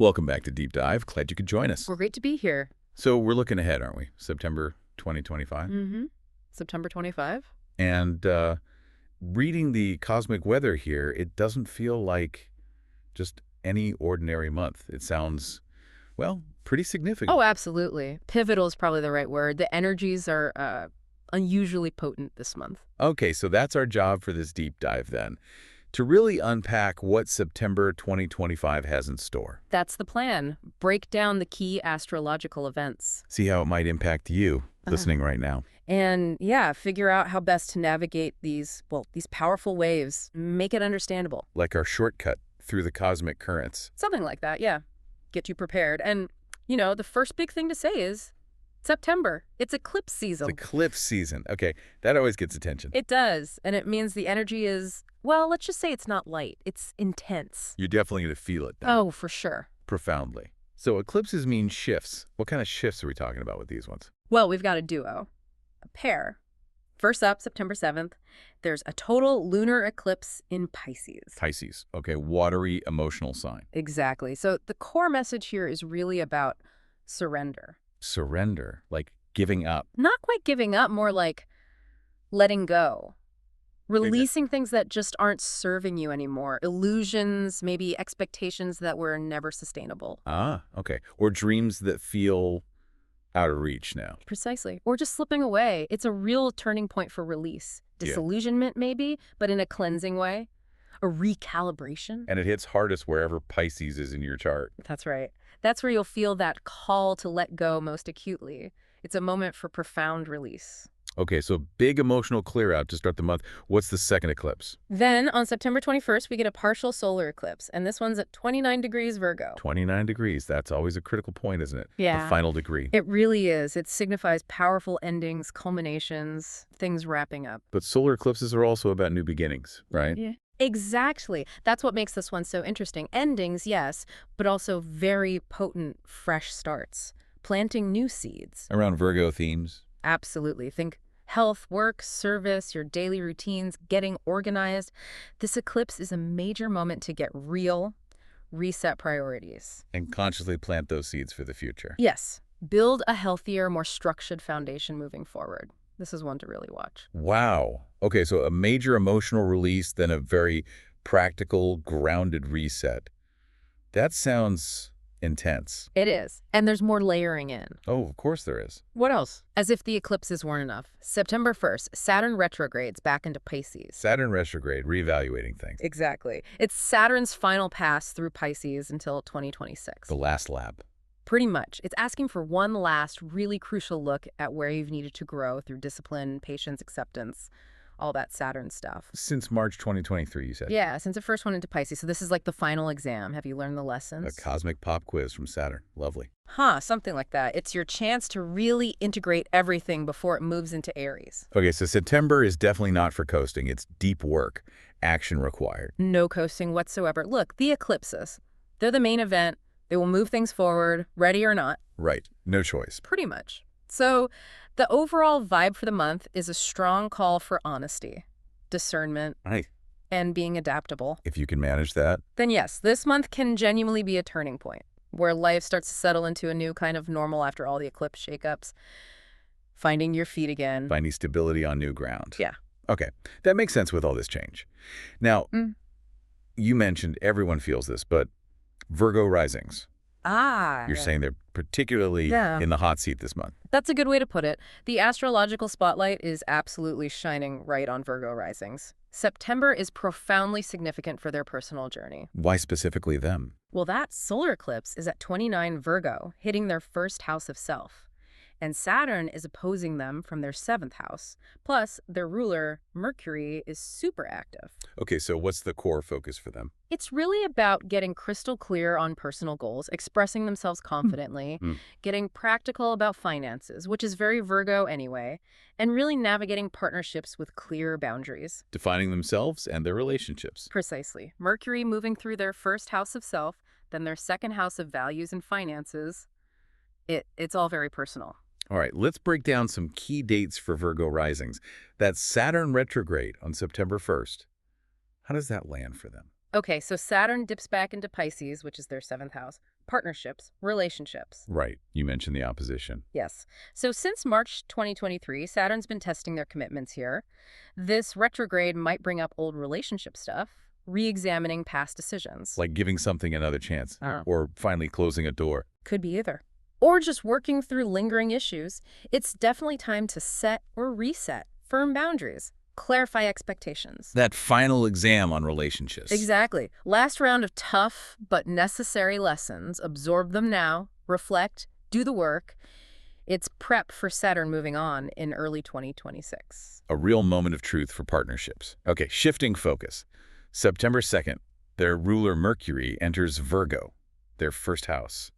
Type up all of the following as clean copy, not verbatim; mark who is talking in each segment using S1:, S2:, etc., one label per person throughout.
S1: Welcome back to Deep Dive. Glad you could join us.
S2: We're great to be here.
S1: So we're looking ahead, aren't we? September 2025.
S2: Mm-hmm. September 25.
S1: And reading the cosmic weather here, it doesn't feel like just any ordinary month. It sounds, well, pretty significant.
S2: Oh, absolutely. Pivotal is probably the right word. The energies are unusually potent this month.
S1: Okay, so that's our job for this deep dive then, to really unpack what September 2025 has in store.
S2: That's the plan. Break down the key astrological events.
S1: See how it might impact you listening right now.
S2: And yeah, figure out how best to navigate these powerful waves. Make it understandable.
S1: Like our shortcut through the cosmic currents.
S2: Something like that, yeah. Get you prepared. And, the first big thing to say is September. It's eclipse season.
S1: It's eclipse season. Okay, that always gets attention.
S2: It does. And it means the energy is, well, let's just say it's not light. It's intense.
S1: You're definitely going to feel it then.
S2: Oh, for sure.
S1: Profoundly. So eclipses mean shifts. What kind of shifts are we talking about with these ones?
S2: Well, we've got a duo, a pair. First up, September 7th, there's a total lunar eclipse in Pisces.
S1: Pisces. Okay, watery emotional sign.
S2: Exactly. So the core message here is really about surrender.
S1: Surrender, like giving up.
S2: Not quite giving up, more like letting go. Releasing things that just aren't serving you anymore. Illusions, maybe expectations that were never sustainable.
S1: Ah, okay. Or dreams that feel out of reach now.
S2: Precisely. Or just slipping away. It's a real turning point for release. Disillusionment, maybe, but in a cleansing way. A recalibration.
S1: And it hits hardest wherever Pisces is in your chart.
S2: That's right. That's where you'll feel that call to let go most acutely. It's a moment for profound release.
S1: Okay, so big emotional clear out to start the month. What's the second eclipse?
S2: Then, on September 21st, we get a partial solar eclipse, and this one's at 29 degrees Virgo.
S1: 29 degrees. That's always a critical point, isn't it?
S2: Yeah.
S1: The final degree.
S2: It really is. It signifies powerful endings, culminations, things wrapping up.
S1: But solar eclipses are also about new beginnings, right?
S2: Yeah. Exactly. That's what makes this one so interesting. Endings, yes, but also very potent, fresh starts. Planting new seeds.
S1: Around Virgo themes.
S2: Absolutely. Think health, work, service, your daily routines, getting organized. This eclipse is a major moment to get real, reset priorities.
S1: And consciously plant those seeds for the future.
S2: Yes. Build a healthier, more structured foundation moving forward. This is one to really watch.
S1: Wow. Okay, so a major emotional release, then a very practical, grounded reset. That sounds intense.
S2: It is. And there's more layering in.
S1: Oh, of course there is.
S2: What else? As if the eclipses weren't enough. September 1st, Saturn retrogrades back into Pisces.
S1: Saturn retrograde, reevaluating things.
S2: Exactly. It's Saturn's final pass through Pisces until 2026.
S1: The last lap.
S2: Pretty much. It's asking for one last really crucial look at where you've needed to grow through discipline, patience, acceptance, all that Saturn stuff.
S1: Since March 2023, you said?
S2: Yeah, since it first went into Pisces. So this is like the final exam. Have you learned the lessons?
S1: A cosmic pop quiz from Saturn. Lovely.
S2: Something like that. It's your chance to really integrate everything before it moves into Aries.
S1: Okay, so September is definitely not for coasting. It's deep work. Action required.
S2: No coasting whatsoever. Look, the eclipses. They're the main event. They will move things forward, ready or not.
S1: Right. No choice.
S2: Pretty much. So the overall vibe for the month is a strong call for honesty, discernment,
S1: Right.
S2: and being adaptable.
S1: If you can manage that.
S2: Then yes, this month can genuinely be a turning point where life starts to settle into a new kind of normal after all the eclipse shakeups. Finding your feet again.
S1: Finding stability on new ground.
S2: Yeah.
S1: Okay. That makes sense with all this change. Now, you mentioned everyone feels this, but Virgo risings. You're saying they're particularly in the hot seat this month.
S2: That's a good way to put it. The astrological spotlight is absolutely shining right on Virgo risings. September is profoundly significant for their personal journey.
S1: Why specifically them?
S2: Well, that solar eclipse is at 29 Virgo, hitting their first house of self. And Saturn is opposing them from their 7th house. Plus, their ruler, Mercury, is super active.
S1: Okay, so what's the core focus for them?
S2: It's really about getting crystal clear on personal goals, expressing themselves confidently, getting practical about finances, which is very Virgo anyway, and really navigating partnerships with clear boundaries.
S1: Defining themselves and their relationships.
S2: Precisely. Mercury moving through their first house of self, then their second house of values and finances. It's all very personal.
S1: All right, let's break down some key dates for Virgo risings. That's Saturn retrograde on September 1st. How does that land for them?
S2: Okay, so Saturn dips back into Pisces, which is their 7th house. partnerships, relationships.
S1: Right. You mentioned the opposition.
S2: Yes. So since March 2023, Saturn's been testing their commitments here. This retrograde might bring up old relationship stuff, re-examining past decisions.
S1: Like giving something another chance, or finally closing a door.
S2: Could be either. Or just working through lingering issues. It's definitely time to set or reset firm boundaries. Clarify expectations.
S1: That final exam on relationships.
S2: Exactly. Last round of tough but necessary lessons. Absorb them now, reflect, do the work. It's prep for Saturn moving on in early 2026.
S1: A real moment of truth for partnerships. Okay, shifting focus. September 2nd, their ruler Mercury enters Virgo, their first house.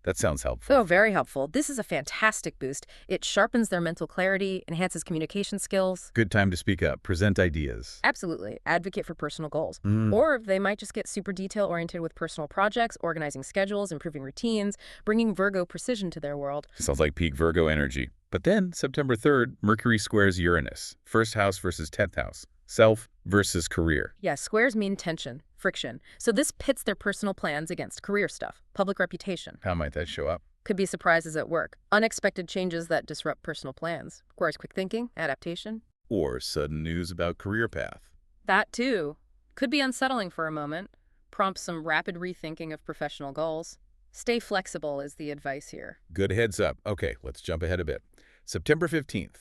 S1: That sounds helpful.
S2: Oh, very helpful. This is a fantastic boost. It sharpens their mental clarity, enhances communication skills.
S1: Good time to speak up, present ideas.
S2: Absolutely. Advocate for personal goals. Or they might just get super detail-oriented with personal projects, organizing schedules, improving routines, bringing Virgo precision to their world.
S1: Sounds like peak Virgo energy. But then, September 3rd, Mercury squares Uranus. First house versus 10th house. Self versus career.
S2: Yeah, squares mean tension, friction. So this pits their personal plans against career stuff, public reputation.
S1: How might that show up?
S2: Could be surprises at work, unexpected changes that disrupt personal plans. Requires quick thinking, adaptation.
S1: Or sudden news about career path.
S2: That too. Could be unsettling for a moment. Prompt some rapid rethinking of professional goals. Stay flexible is the advice here.
S1: Good heads up. Okay, let's jump ahead a bit. September 15th.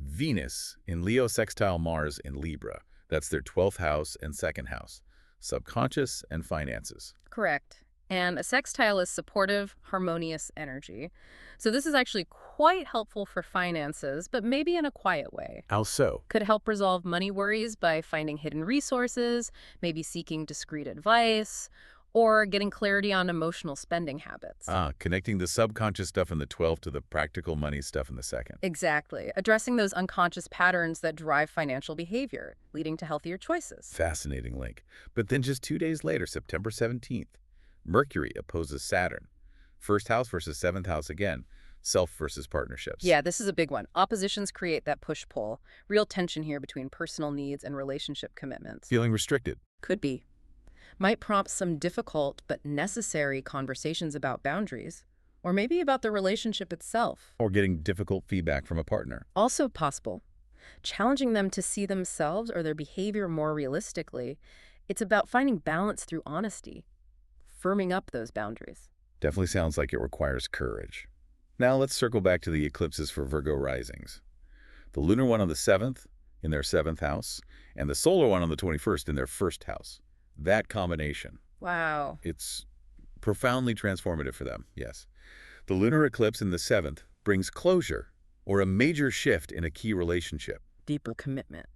S1: Venus in Leo sextile Mars in Libra. That's their 12th house and second house. Subconscious and finances.
S2: Correct. And a sextile is supportive, harmonious energy. So this is actually quite helpful for finances, but maybe in a quiet way.
S1: How so?
S2: Could help resolve money worries by finding hidden resources, maybe seeking discreet advice, or getting clarity on emotional spending habits.
S1: Connecting the subconscious stuff in the 12th to the practical money stuff in the second.
S2: Exactly. Addressing those unconscious patterns that drive financial behavior, leading to healthier choices.
S1: Fascinating link. But then just 2 days later, September 17th, Mercury opposes Saturn. First house versus 7th house again. Self versus partnerships.
S2: Yeah, this is a big one. Oppositions create that push-pull. Real tension here between personal needs and relationship commitments.
S1: Feeling restricted.
S2: Could be. Might prompt some difficult but necessary conversations about boundaries, or maybe about the relationship itself.
S1: Or getting difficult feedback from a partner.
S2: Also possible. Challenging them to see themselves or their behavior more realistically. It's about finding balance through honesty, firming up those boundaries.
S1: Definitely sounds like it requires courage. Now let's circle back to the eclipses for Virgo risings. The lunar one on the 7th in their 7th house, and the solar one on the 21st in their 1st house. That combination.
S2: Wow.
S1: It's profoundly transformative for them, yes. The lunar eclipse in the 7th brings closure or a major shift in a key relationship.
S2: Deeper commitment.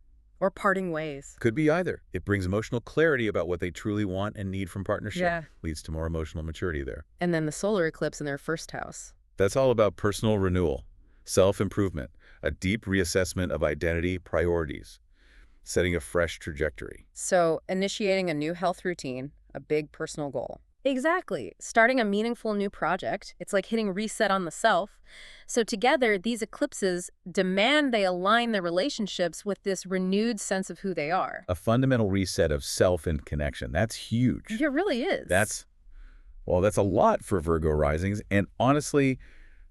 S2: Or parting ways.
S1: Could be either. It brings emotional clarity about what they truly want and need from partnership.
S2: Yeah.
S1: Leads to more emotional maturity there.
S2: And then the solar eclipse in their 1st house.
S1: That's all about personal renewal, self-improvement, a deep reassessment of identity, priorities, setting a fresh trajectory.
S2: So, initiating a new health routine, a big personal goal. Exactly. Starting a meaningful new project. It's like hitting reset on the self. So together, these eclipses demand they align their relationships with this renewed sense of who they are.
S1: A fundamental reset of self and connection. That's huge.
S2: It really is.
S1: That's a lot for Virgo risings. And honestly,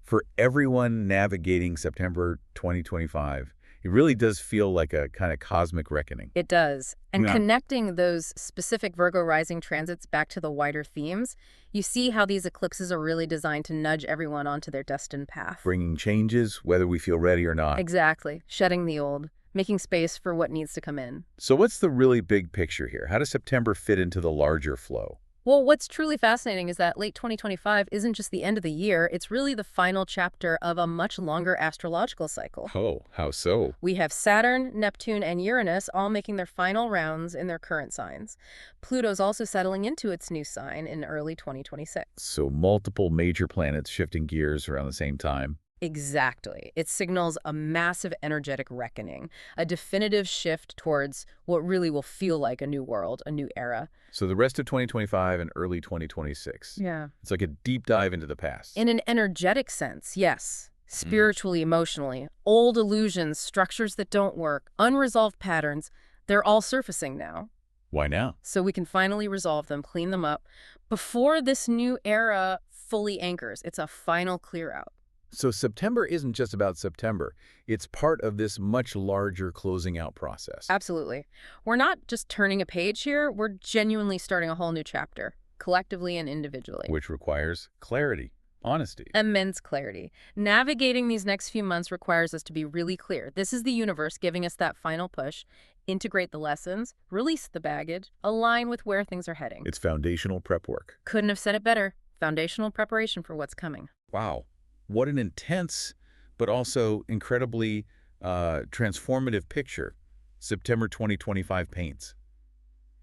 S1: for everyone navigating September 2025, it really does feel like a kind of cosmic reckoning.
S2: It does. And connecting those specific Virgo rising transits back to the wider themes, you see how these eclipses are really designed to nudge everyone onto their destined path.
S1: Bringing changes, whether we feel ready or not.
S2: Exactly. Shedding the old, making space for what needs to come in.
S1: So what's the really big picture here? How does September fit into the larger flow?
S2: Well, what's truly fascinating is that late 2025 isn't just the end of the year, it's really the final chapter of a much longer astrological cycle.
S1: Oh, how so?
S2: We have Saturn, Neptune, and Uranus all making their final rounds in their current signs. Pluto's also settling into its new sign in early 2026.
S1: So multiple major planets shifting gears around the same time.
S2: Exactly. It signals a massive energetic reckoning, a definitive shift towards what really will feel like a new world, a new era.
S1: So the rest of 2025 and early 2026.
S2: Yeah.
S1: It's like a deep dive into the past.
S2: In an energetic sense, yes. Spiritually, emotionally, old illusions, structures that don't work, unresolved patterns, they're all surfacing now.
S1: Why now?
S2: So we can finally resolve them, clean them up, before this new era fully anchors. It's a final clear out.
S1: So September isn't just about September. It's part of this much larger closing out process.
S2: Absolutely. We're not just turning a page here. We're genuinely starting a whole new chapter, collectively and individually.
S1: Which requires clarity, honesty.
S2: Immense clarity. Navigating these next few months requires us to be really clear. This is the universe giving us that final push. Integrate the lessons, release the baggage, align with where things are heading.
S1: It's foundational prep work.
S2: Couldn't have said it better. Foundational preparation for what's coming.
S1: Wow. What an intense, but also incredibly transformative picture September 2025 paints.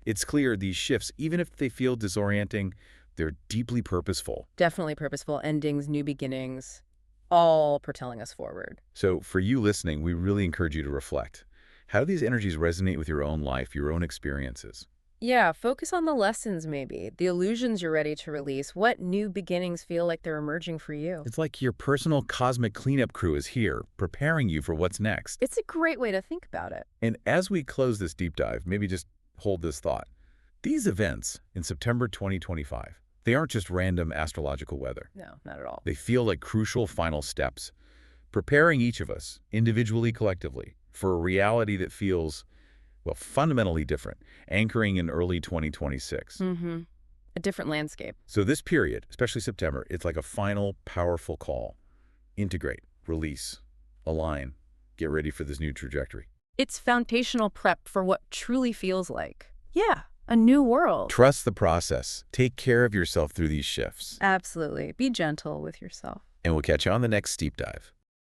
S1: It's clear these shifts, even if they feel disorienting, they're deeply purposeful.
S2: Definitely purposeful endings, new beginnings, all propelling us forward.
S1: So for you listening, we really encourage you to reflect. How do these energies resonate with your own life, your own experiences?
S2: Yeah, focus on the lessons maybe, the illusions you're ready to release. What new beginnings feel like they're emerging for you?
S1: It's like your personal cosmic cleanup crew is here, preparing you for what's next.
S2: It's a great way to think about it.
S1: And as we close this deep dive, maybe just hold this thought. These events in September 2025, they aren't just random astrological weather.
S2: No, not at all.
S1: They feel like crucial final steps, preparing each of us, individually, collectively, for a reality that feels, well, fundamentally different, anchoring in early 2026.
S2: A different landscape.
S1: So this period, especially September, it's like a final, powerful call. Integrate, release, align, get ready for this new trajectory.
S2: It's foundational prep for what truly feels like. Yeah, a new world.
S1: Trust the process. Take care of yourself through these shifts.
S2: Absolutely. Be gentle with yourself.
S1: And we'll catch you on the next Deep Dive.